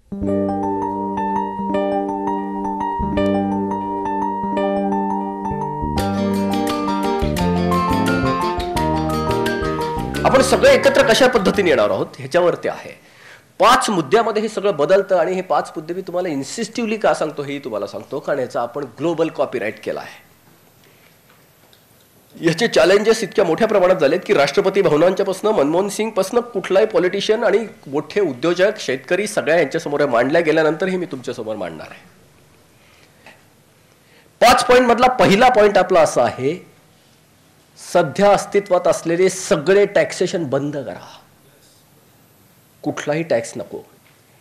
आपण सगळे एकत्र कशा पद्धतीने येणार आहोत ह्याच्यावरती आहे. 5 मुद्द्यामध्ये हे सगळं बदलतं आणि हे 5 मुद्दे मी तुम्हाला इन्सिस्टिव्हली का सांगतो हेही तुम्हाला सांगतो, कारण याचा आपण ग्लोबल कॉपीराईट केला आहे. याचे चॅलेंजेस इतक्या मोठ्या प्रमाणात झालेत की राष्ट्रपती भवनांच्यापासून मनमोहन सिंग पासून कुठलाही पॉलिटिशियन आणि मोठे उद्योजक शेतकरी सगळ्या यांच्यासमोर मांडल्या गेल्यानंतर हे मी तुमच्यासमोर मांडणार आहे. 5 पॉइंट मधला पहिला पॉइंट आपला असा आहे, सध्या अस्तित्वात असलेले सगळे टॅक्सेशन बंद करा. कुठलाही टॅक्स नको.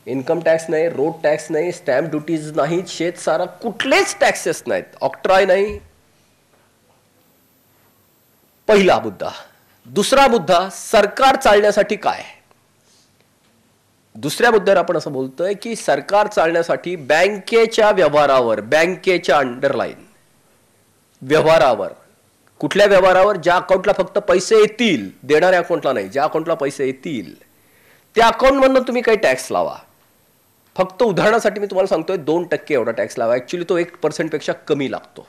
इन्कम टॅक्स नाही, रोड टॅक्स नाही, स्टॅम्प ड्युटीज नाही, शेतसारा कुठलेच टॅक्सेस नाहीत, ऑक्ट्रॉय नाही. पहिला मुद्दा. दुसरा मुद्दा, सरकार चालण्यासाठी काय. दुसऱ्या मुद्द्यावर आपण असं बोलतोय की सरकार चालण्यासाठी बँकेच्या व्यवहारावर, बँकेच्या अंडरलाईन व्यवहारावर, कुठल्या व्यवहारावर, ज्या अकाउंटला फक्त पैसे येतील, देणाऱ्या अकाउंटला नाही, ज्या अकाउंटला पैसे येतील त्या अकाउंटमधून तुम्ही काही टॅक्स लावा. फक्त उदाहरणासाठी मी तुम्हाला सांगतोय 2% एवढा टॅक्स लावा. ऍक्च्युली तो 1% पेक्षा कमी लागतो.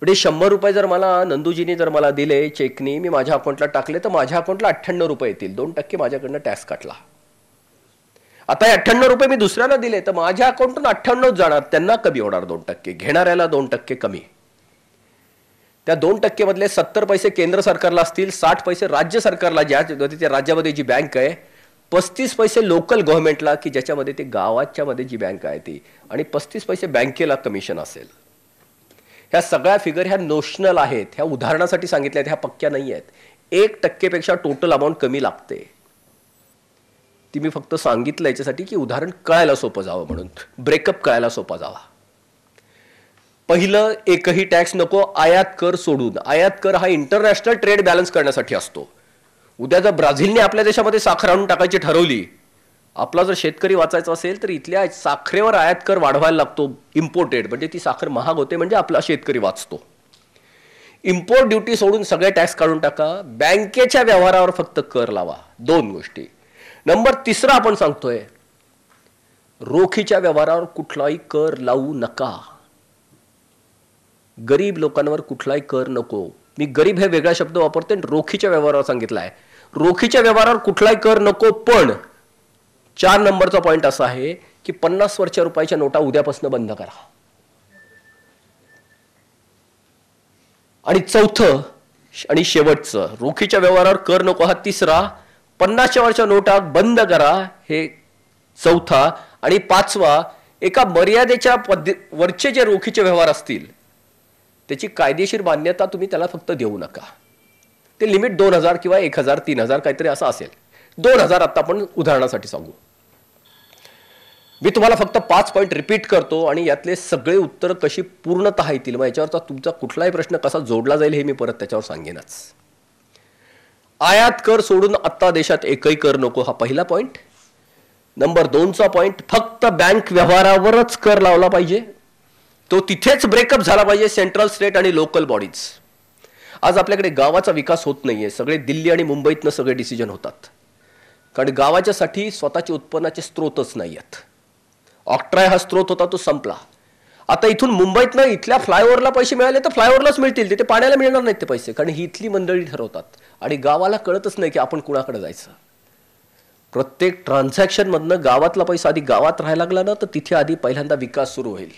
म्हणजे 100 रुपये जर मला नंदूजीने जर मला दिले चेकनी, मी माझ्या अकाउंटला टाकले तर माझ्या अकाउंटला 98 रुपये येतील. 2% माझ्याकडनं टॅक्स काटला. आता हे 98 रुपये मी दुसऱ्यांना दिले तर माझ्या अकाउंटून 98 जाणार, त्यांना कमी होणार 2%, घेणाऱ्याला 2% कमी. त्या 2% मधले 70 पैसे केंद्र सरकारला असतील, 60 पैसे राज्य सरकारला, ज्या राज्यामध्ये जी बँक आहे, 35 पैसे लोकल गव्हर्नमेंटला की ज्याच्यामध्ये ते गावाच्या मध्ये जी बँक आहे ती, आणि 35 पैसे बँकेला कमिशन असेल. ह्या सगळ्या फिगर ह्या नोशनल आहेत, ह्या उदाहरणासाठी सांगितल्या आहेत, ह्या पक्क्या नाही आहेत. 1% पेक्षा टोटल अमाऊंट कमी लागते. ती मी फक्त सांगितलं याच्यासाठी की उदाहरण कळायला सोपं जावं, म्हणून ब्रेकअप कळायला सोपा जावा. पहिलं, एकही टॅक्स नको. आयात कर सोडून. आयात कर हा इंटरनॅशनल ट्रेड बॅलन्स करण्यासाठी असतो. उद्या जर ब्राझीलने आपल्या देशामध्ये साखर आणून टाकायची ठरवली, आपला जर शेतकरी वाचायचा असेल तर इथल्या साखरेवर आयात कर वाढवायला लागतो, इम्पोर्टेड, म्हणजे ती साखर महाग होते, म्हणजे आपला शेतकरी वाचतो. इम्पोर्ट ड्युटी सोडून सगळे टॅक्स काढून टाका. बँकेच्या व्यवहारावर फक्त कर लावा. 2 गोष्टी. नंबर 3 आपण सांगतोय, रोखीच्या व्यवहारावर कुठलाही कर लावू नका. गरीब लोकांवर कुठलाही कर नको. मी गरीब हे वेगळा शब्द वापरते, रोखीच्या व्यवहारावर सांगितलं आहे. रोखीच्या व्यवहारावर कुठलाही कर नको. पण 4 नंबरचा पॉइंट असा आहे की 50 वर्षाच्या रुपयाच्या नोटा उद्यापासून बंद करा. आणि चौथं आणि शेवटचं, रोखीच्या व्यवहारावर कर नको हा 3रा, 50च्या वरच्या नोटा बंद करा हे 4था, आणि 5वा, एका मर्यादेच्या वरचे जे रोखीचे व्यवहार असतील त्याची कायदेशीर मान्यता तुम्ही त्याला फक्त देऊ नका. ते लिमिट 2000 किंवा 1000, 3000 काहीतरी असं असेल. 2000 आता आपण उदाहरणासाठी सांगू. मी तुम्हाला फक्त 5 पॉइंट रिपीट करतो आणि यातले सगळे उत्तर कशी पूर्णतः येतील, मग याच्यावरचा तुमचा कुठलाही प्रश्न कसा जोडला जाईल हे मी परत त्याच्यावर सांगेनच. आयात कर सोडून आता देशात एकही कर नको हा पहिला पॉइंट. नंबर 2चा पॉइंट, फक्त बँक व्यवहारावरच कर लावला पाहिजे. तो तिथेच ब्रेकअप झाला पाहिजे, सेंट्रल, स्टेट आणि लोकल बॉडीज. आज आपल्याकडे गावाचा विकास होत नाहीये. सगळे दिल्ली आणि मुंबईतनं सगळे डिसिजन होतात, कारण गावाच्यासाठी स्वतःचे उत्पन्नाचे स्रोतच नाही आहेत. ऑक्ट्रॉय हा स्रोत होता, तो संपला. आता इथून मुंबईतनं इथल्या फ्लायओव्हरला पैसे मिळाले तर फ्लायओव्हरलाच मिळतील, तिथे पाण्याला मिळणार नाहीत ते पैसे, कारण ही इथली मंडळी ठरवतात. आणि गावाला कळतच नाही की आपण कुणाकडे जायचं. प्रत्येक ट्रान्झॅक्शन मधनं गावातला पैसा आधी गावात राहायला लागला ना, तर तिथे आधी पहिल्यांदा विकास सुरू होईल,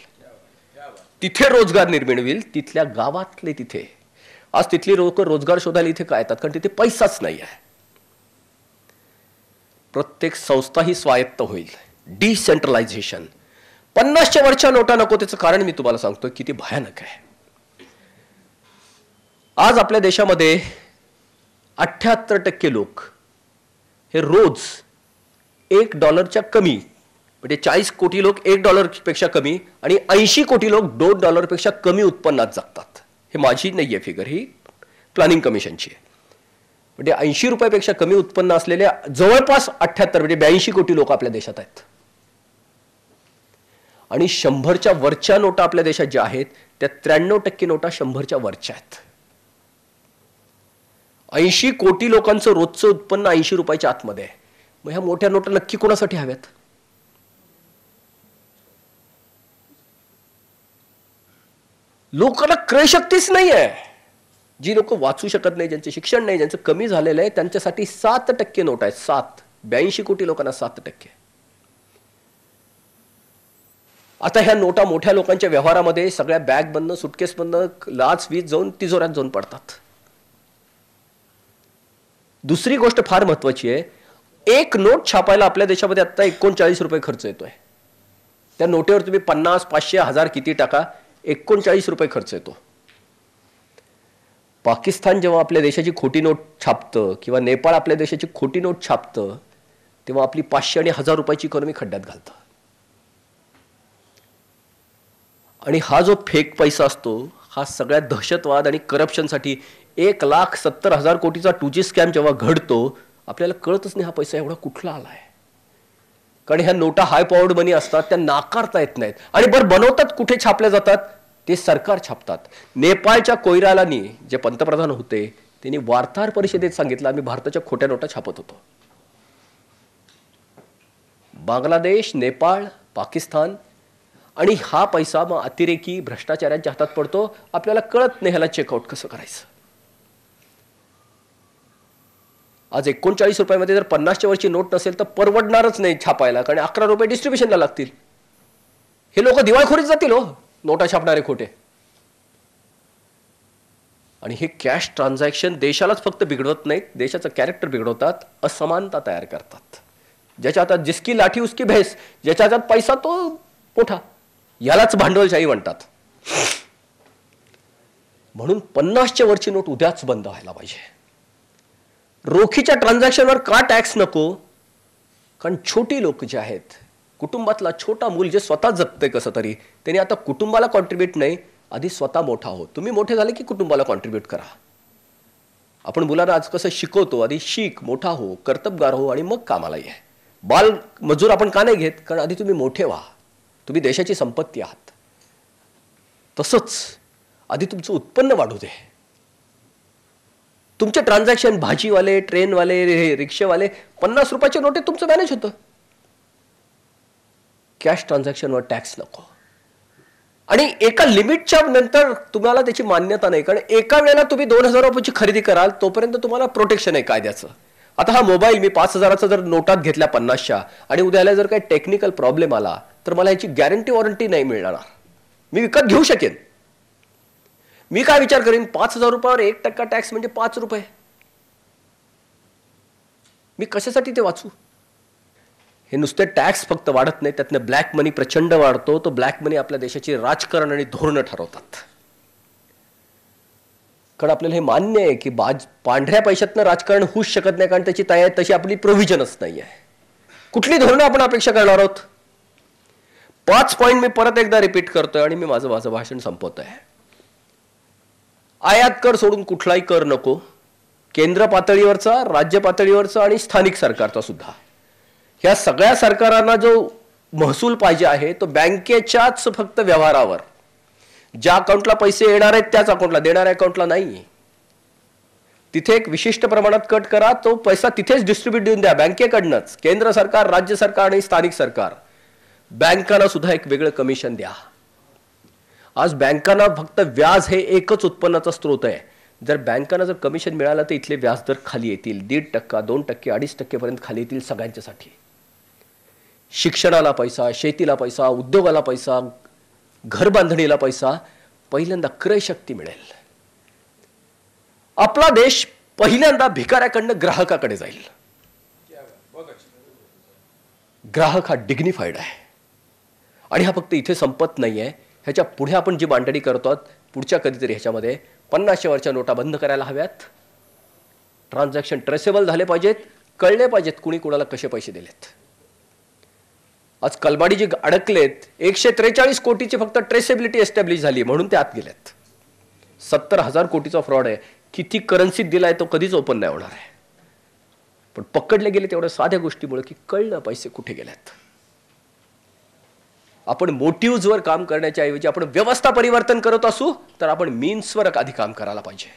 तिथे रोजगार निर्माण होईल, तिथल्या गावातले तिथे. आज तिथली लोक रोजगार शोधायला इथे काय येतात, कारण तिथे पैसाच नाही आहे. प्रत्येक संस्था ही स्वायत्त होईल. डिसेंट्रलायझेशन. 50च्या वरच्या नोटा नको. त्याचं कारण मी तुम्हाला सांगतोय किती भयानक आहे. आज आपल्या देशामध्ये 78% लोक हे रोज $1 कमी, म्हणजे 40 कोटी लोक $1 पेक्षा कमी आणि 80 कोटी लोक $2 पेक्षा कमी उत्पन्नात जगतात. हे माझी नाहीये फिगर, ही प्लॅनिंग कमिशनची आहे. म्हणजे 80 रुपयापेक्षा कमी उत्पन्न असलेल्या जवळपास 78 म्हणजे 82 कोटी लोक आपल्या देशात आहेत. आणि 100च्या वरच्या नोटा आपल्या देशात ज्या आहेत त्या 93% नोटा 100च्या वरच्या आहेत. 80 कोटी लोकांचं रोजचं उत्पन्न 80 रुपयाच्या आतमध्ये आहे. मग ह्या मोठ्या नोटा नक्की कोणासाठी हव्यात? लोकांना क्रयशक्तीच नाही आहे. जी लोक वाचू शकत नाही, ज्यांचे शिक्षण नाही, ज्यांचं कमी झालेलं आहे, त्यांच्यासाठी 7% नोट आहे. 82 कोटी लोकांना 7%. आता ह्या नोटा मोठ्या लोकांच्या व्यवहारामध्ये सगळ्या बॅग बंद, सुटकेस बंद, लाच वीज जाऊन तिजोऱ्यात जाऊन पडतात. दुसरी गोष्ट फार महत्वाची आहे. एक नोट छापायला आपल्या देशामध्ये आता 39 रुपये खर्च येतोय. त्या नोटेवर तुम्ही 50, 500, 1000 किती टाका, 39 रुपये खर्च येतो. पाकिस्तान जेव्हा आपल्या देशाची खोटी नोट छापतं किंवा नेपाळ आपल्या देशाची खोटी नोट छापतं, तेव्हा आपली 500 आणि 1000 रुपयाची इकॉनॉमी खड्ड्यात घालतं. आणि हा जो फेक पैसा असतो, हा सगळ्या दहशतवाद आणि करप्शनसाठी 1,70,000 कोटीचा 2G स्कॅम जेव्हा घडतो, आपल्याला कळतच नाही हा पैसा एवढा कुठला आलाय. कारण ह्या नोटा हाय पॉवर्ड मनी असतात, त्या नाकारता येत नाहीत. आणि बरं बनवतात कुठे, छापल्या जातात, ते सरकार छापतात. नेपाळच्या कोइरालानी जे पंतप्रधान होते, त्यांनी वार्ताहर परिषदेत सांगितलं, आम्ही भारताच्या खोट्या नोटा छापत होतो. बांगलादेश, नेपाळ, पाकिस्तान, आणि हा पैसा मग अतिरेकी भ्रष्टाचारांच्या हातात पडतो. आपल्याला कळत नाही ह्याला चेकआउट कसं करायचं. आज 39 रुपयामध्ये जर 50च्या वरची नोट नसेल तर परवडणारच नाही छापायला, कारण 11 रुपये डिस्ट्रीब्युशनला लागतील. हे लोक दिवाळखोरीत जातील हो, नोटा छापणारे खोटे. आणि हे कॅश ट्रान्झॅक्शन देशालाच फक्त बिघडवत नाहीत, देशाचं कॅरेक्टर बिघडवतात, असमानता तयार करतात. ज्याच्या हातात जिसकी लाठी उसकी भैंस, ज्याच्या हातात पैसा तो मोठा, यालाच भांडवलशाही म्हणतात. म्हणून 50च्या वरची नोट उद्याच बंद व्हायला पाहिजे. रोखीच्या ट्रान्झॅक्शनवर का टॅक्स नको? कारण छोटी लोक जे आहेत, कुटुंबातला छोटा मूल जे स्वतः जगते कसं तरी, त्यांनी आता कुटुंबाला कॉन्ट्रीब्यूट नाही, आधी स्वतः मोठा हो. तुम्ही मोठे झाले की कुटुंबाला कॉन्ट्रीब्यूट करा. आपण मुलांना आज कसं शिकवतो, आधी शिक, मोठा हो, कर्तबगार हो, आणि मग कामाला ये. बाल मजूर आपण का नाही घेत? कारण आधी तुम्ही मोठे व्हा, तुम्ही देशाची संपत्ती आहात. तसंच आधी तुमचं उत्पन्न वाढू दे. तुमचे ट्रान्झॅक्शन, भाजीवाले, ट्रेनवाले, रिक्षावाले, 50 रुपयाच्या नोटेत तुमचं मॅनेज होतं. कॅश ट्रान्झॅक्शनवर टॅक्स नको. आणि एका लिमिटच्या नंतर तुम्हाला त्याची मान्यता नाही, कारण एका वेळेला तुम्ही 2000 रुपयाची खरेदी कराल तोपर्यंत तुम्हाला प्रोटेक्शन आहे कायद्याचं. आता हा मोबाईल मी 5000चा जर नोटात घेतल्या 50च्या, आणि उद्याला जर काही टेक्निकल प्रॉब्लेम आला तर मला याची गॅरंटी वॉरंटी नाही मिळणार. मी विकत घेऊ शकेन. मी काय विचार करीन, 5000 रुपयावर 1% टॅक्स म्हणजे 5 रुपये. मी कशासाठी ते वाचू? हे नुसते टॅक्स फक्त वाढत नाही, त्यातनं ब्लॅक मनी प्रचंड वाढतो. तो ब्लॅक मनी आपल्या देशाची राजकारण आणि धोरणं ठरवतात. कारण आपल्याला हे मान्य आहे की पांढऱ्या पैशातनं राजकारण होऊच शकत नाही, कारण त्याची तशी आपली प्रोव्हिजनच नाही आहे. कुठली धोरणं आपण अपेक्षा करणार आहोत? 5 पॉइंट मी परत एकदा रिपीट करतोय आणि मी माझं भाषण संपवतोय. आयात कर सोडून कुठलाही कर नको. केंद्र पातळीवरचा, राज्य पातळीवरचा आणि स्थानिक सरकारचा सुद्धा. ह्या सगळ्या सरकारांना जो महसूल पाहिजे आहे तो बँकेच्याच फक्त व्यवहारावर. ज्या अकाउंटला पैसे येणार आहेत त्याच अकाउंटला, देणाऱ्या अकाउंटला नाही. तिथे एक विशिष्ट प्रमाणात कट करा, तो पैसा तिथेच डिस्ट्रीब्यूट देऊन द्या बँकेकडनंच. केंद्र सरकार, राज्य सरकार आणि स्थानिक सरकार, बँकांना सुद्धा एक वेगळं कमिशन द्या. आज बँकांना फक्त व्याज हे एकच उत्पन्नाचा स्रोत आहे. जर बँकांना जर कमिशन मिळालं तर इथले व्याजदर खाली येतील. 1.5%, 2%, 2.5% पर्यंत खाली येतील सगळ्यांच्यासाठी. शिक्षणाला पैसा, शेतीला पैसा, उद्योगाला पैसा, घर बांधणीला पैसा, पहिल्यांदा क्रयशक्ती मिळेल. आपला देश पहिल्यांदा भिकाऱ्याकडनं ग्राहकाकडे जाईल. ग्राहक हा डिग्निफाईड आहे. आणि हा फक्त इथे संपत नाहीये. ह्याच्या पुढे आपण जी मांडणी करतो पुढच्या कधीतरी ह्याच्यामध्ये 50च्या वरच्या नोटा बंद करायला हव्यात. ट्रान्झॅक्शन ट्रेसेबल झाले पाहिजेत, कळले पाहिजेत कुणी कुणाला कसे पैसे दिलेत. आज कलबाडी जी अडकलेत, 143 कोटीची फक्त ट्रेसेबिलिटी एस्टॅब्लिश झाली म्हणून ते आत गेलेत. 70,000 कोटीचा फ्रॉड आहे. किती करन्सीत दिलाय तो कधीच ओपन नाही होणार आहे. पण पकडले गेले तेवढ्या साध्या गोष्टीमुळे की कळलं पैसे कुठे गेलेत. आपण मोटिव्हजवर काम करण्याच्या ऐवजी आपण व्यवस्था परिवर्तन करत असू तर आपण मीन्सवर आधी काम करायला पाहिजे.